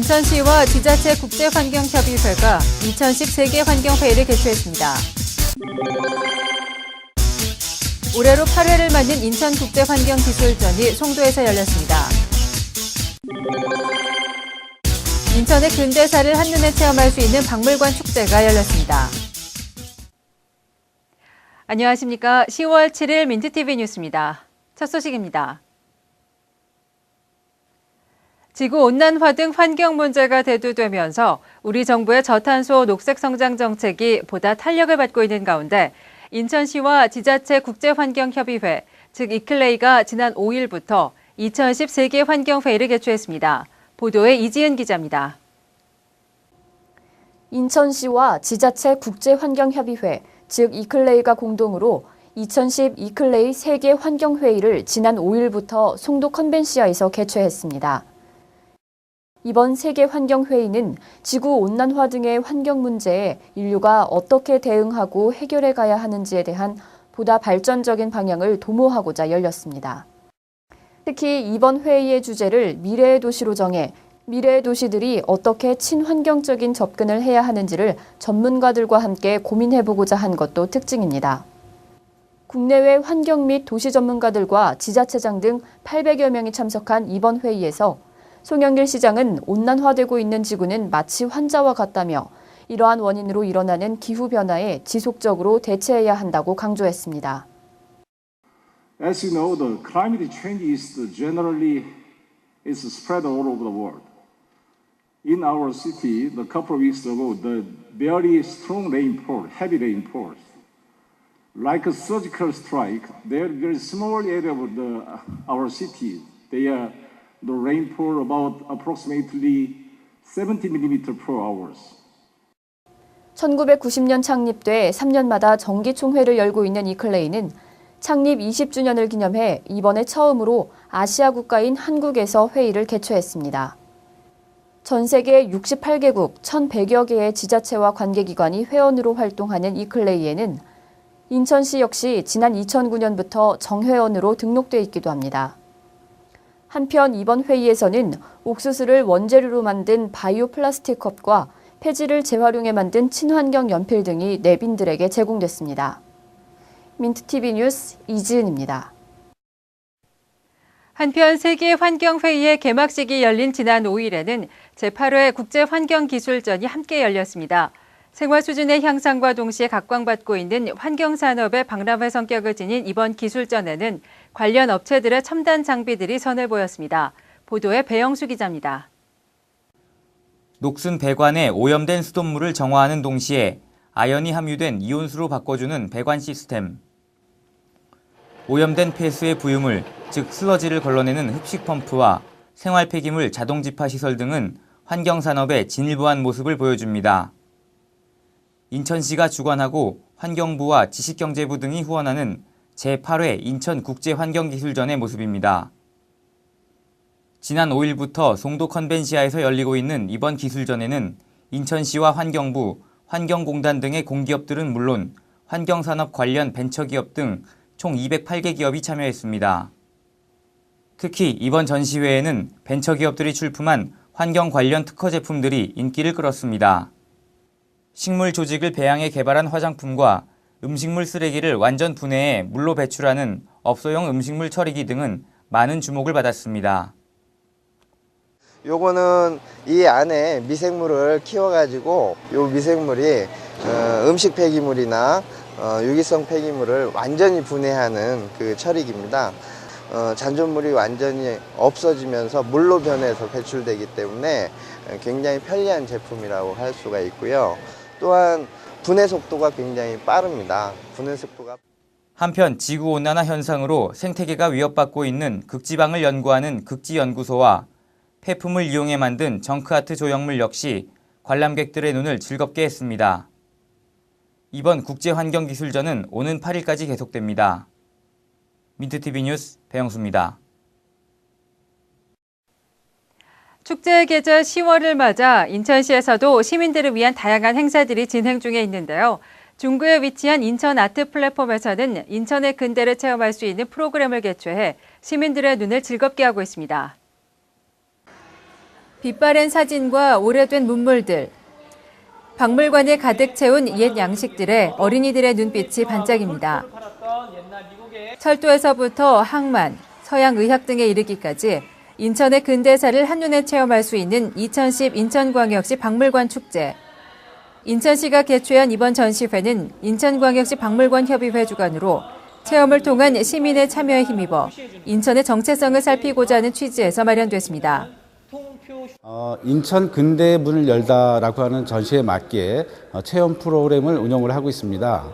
인천시와 지자체 국제환경협의회가 2010 세계환경회의를 개최했습니다. 올해로 8회를 맞는 인천국제환경기술전이 송도에서 열렸습니다. 인천의 근대사를 한눈에 체험할 수 있는 박물관 축제가 열렸습니다. 안녕하십니까. 10월 7일 민트TV 뉴스입니다. 첫 소식입니다. 지구온난화 등 환경 문제가 대두되면서 우리 정부의 저탄소 녹색 성장 정책이 보다 탄력을 받고 있는 가운데 인천시와 지자체 국제환경협의회, 즉 이클레이가 지난 5일부터 2010 세계환경회의를 개최했습니다. 보도에 이지은 기자입니다. 인천시와 지자체 국제환경협의회, 즉 이클레이가 공동으로 2010 이클레이 세계환경회의를 지난 5일부터 송도 컨벤시아에서 개최했습니다. 이번 세계환경회의는 지구온난화 등의 환경 문제에 인류가 어떻게 대응하고 해결해 가야 하는지에 대한 보다 발전적인 방향을 도모하고자 열렸습니다. 특히 이번 회의의 주제를 미래의 도시로 정해 미래의 도시들이 어떻게 친환경적인 접근을 해야 하는지를 전문가들과 함께 고민해보고자 한 것도 특징입니다. 국내외 환경 및 도시 전문가들과 지자체장 등 800여 명이 참석한 이번 회의에서 송영길 시장은 온난화되고 있는 지구는 마치 환자와 같다며 이러한 원인으로 일어나는 기후변화에 지속적으로 대처해야 한다고 강조했습니다. As you know, the climate change is spread all over the world. In our city, a couple of weeks ago, the very strong rainfall, heavy rainfall, like a surgical strike, there is small area of our city. The rainfall about approximately 70 mm per hour. 1990년 창립돼 3년마다 정기총회를 열고 있는 이클레이는 창립 20주년을 기념해 이번에 처음으로 아시아 국가인 한국에서 회의를 개최했습니다. 전 세계 68개국 1,100여 개의 지자체와 관계기관이 회원으로 활동하는 이클레이에는 인천시 역시 지난 2009년부터 정회원으로 등록돼 있기도 합니다. 한편 이번 회의에서는 옥수수를 원재료로 만든 바이오 플라스틱 컵과 폐지를 재활용해 만든 친환경 연필 등이 내빈들에게 제공됐습니다. 민트TV 뉴스 이지은입니다. 한편 세계환경회의의 개막식이 열린 지난 5일에는 제8회 국제환경기술전이 함께 열렸습니다. 생활 수준의 향상과 동시에 각광받고 있는 환경산업의 박람회 성격을 지닌 이번 기술전에는 관련 업체들의 첨단 장비들이 선을 보였습니다. 보도에 배영수 기자입니다. 녹슨 배관에 오염된 수돗물을 정화하는 동시에 아연이 함유된 이온수로 바꿔주는 배관 시스템, 오염된 폐수의 부유물, 즉 슬러지를 걸러내는 흡식 펌프와 생활 폐기물 자동 집화 시설 등은 환경산업의 진일보한 모습을 보여줍니다. 인천시가 주관하고 환경부와 지식경제부 등이 후원하는 제8회 인천국제환경기술전의 모습입니다. 지난 5일부터 송도 컨벤시아에서 열리고 있는 이번 기술전에는 인천시와 환경부, 환경공단 등의 공기업들은 물론 환경산업 관련 벤처기업 등 총 208개 기업이 참여했습니다. 특히 이번 전시회에는 벤처기업들이 출품한 환경 관련 특허 제품들이 인기를 끌었습니다. 식물 조직을 배양해 개발한 화장품과 음식물 쓰레기를 완전 분해해 물로 배출하는 업소용 음식물 처리기 등은 많은 주목을 받았습니다. 요거는 이 안에 미생물을 키워가지고 요 미생물이 음식 폐기물이나 유기성 폐기물을 완전히 분해하는 그 처리기입니다. 잔존물이 완전히 없어지면서 물로 변해서 배출되기 때문에 굉장히 편리한 제품이라고 할 수가 있고요. 또한 분해 속도가 굉장히 빠릅니다. 분해 속도가 한편 지구온난화 현상으로 생태계가 위협받고 있는 극지방을 연구하는 극지연구소와 폐품을 이용해 만든 정크아트 조형물 역시 관람객들의 눈을 즐겁게 했습니다. 이번 국제환경기술전은 오는 8일까지 계속됩니다. 민트TV 뉴스 배영수입니다. 축제의 계절 10월을 맞아 인천시에서도 시민들을 위한 다양한 행사들이 진행 중에 있는데요. 중구에 위치한 인천 아트 플랫폼에서는 인천의 근대를 체험할 수 있는 프로그램을 개최해 시민들의 눈을 즐겁게 하고 있습니다. 빛바랜 사진과 오래된 문물들, 박물관에 가득 채운 옛 양식들에 어린이들의 눈빛이 반짝입니다. 철도에서부터 항만, 서양 의학 등에 이르기까지 인천의 근대사를 한눈에 체험할 수 있는 2010 인천광역시 박물관 축제. 인천시가 개최한 이번 전시회는 인천광역시 박물관협의회 주관으로 체험을 통한 시민의 참여에 힘입어 인천의 정체성을 살피고자 하는 취지에서 마련됐습니다. 인천 근대의 문을 열다라고 하는 전시에 맞게 체험 프로그램을 운영을 하고 있습니다.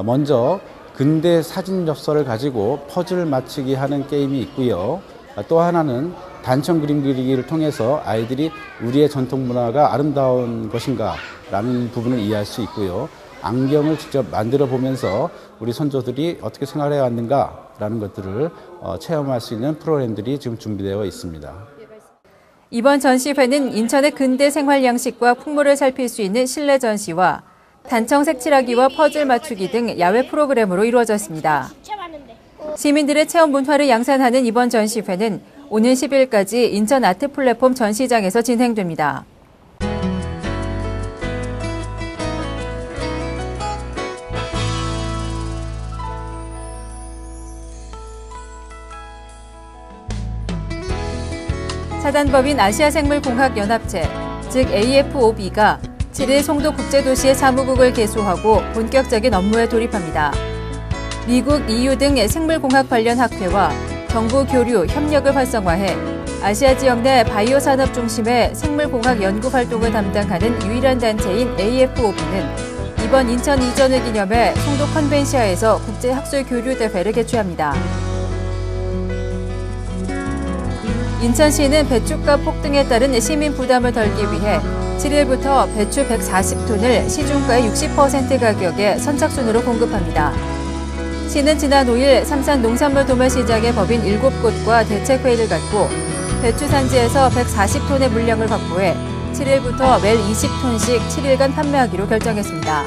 먼저 근대 사진 엽서를 가지고 퍼즐 맞추기 하는 게임이 있고요. 또 하나는 단청 그림 그리기를 통해서 아이들이 우리의 전통 문화가 아름다운 것인가 라는 부분을 이해할 수 있고요. 안경을 직접 만들어 보면서 우리 선조들이 어떻게 생활해 왔는가 라는 것들을 체험할 수 있는 프로그램들이 지금 준비되어 있습니다. 이번 전시회는 인천의 근대 생활 양식과 풍물을 살필 수 있는 실내 전시와 단청 색칠하기와 퍼즐 맞추기 등 야외 프로그램으로 이루어졌습니다. 시민들의 체험 문화를 양산하는 이번 전시회는 오는 10일까지 인천 아트 플랫폼 전시장에서 진행됩니다. 사단법인 아시아생물공학연합체, 즉 AFOB가 7일 송도 국제도시의 사무국을 개소하고 본격적인 업무에 돌입합니다. 미국, EU 등 생물공학 관련 학회와 정부 교류, 협력을 활성화해 아시아 지역 내 바이오 산업 중심의 생물공학 연구 활동을 담당하는 유일한 단체인 AFOB는 이번 인천 이전을 기념해 송도 컨벤시아에서 국제 학술 교류 대회를 개최합니다. 인천시는 배추값 폭등에 따른 시민 부담을 덜기 위해 7일부터 배추 140톤을 시중가의 60% 가격에 선착순으로 공급합니다. 시는 지난 5일 삼산 농산물 도매시장의 법인 7곳과 대책회의를 갖고 배추 산지에서 140톤의 물량을 확보해 7일부터 매일 20톤씩 7일간 판매하기로 결정했습니다.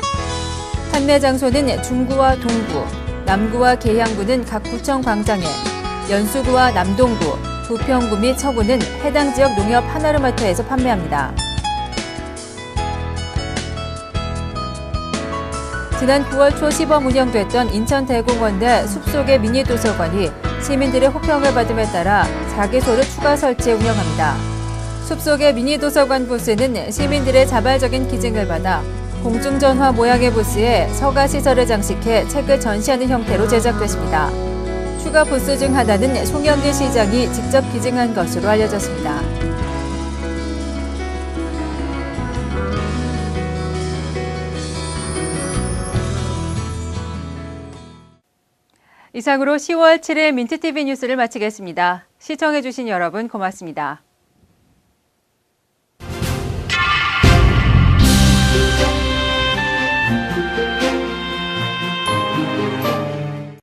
판매 장소는 중구와 동구, 남구와 계양구는 각 구청 광장에, 연수구와 남동구, 부평구 및 서구는 해당 지역 농협 하나로마트에서 판매합니다. 지난 9월 초 시범 운영됐던 인천대공원 내 숲속의 미니 도서관이 시민들의 호평을 받음에 따라 4개소를 추가 설치해 운영합니다. 숲속의 미니 도서관 부스는 시민들의 자발적인 기증을 받아 공중전화 모양의 부스에 서가시설을 장식해 책을 전시하는 형태로 제작됐습니다. 추가 부스 중 하나는 송영길 시장이 직접 기증한 것으로 알려졌습니다. 이상으로 10월 7일 민트TV 뉴스를 마치겠습니다. 시청해주신 여러분 고맙습니다.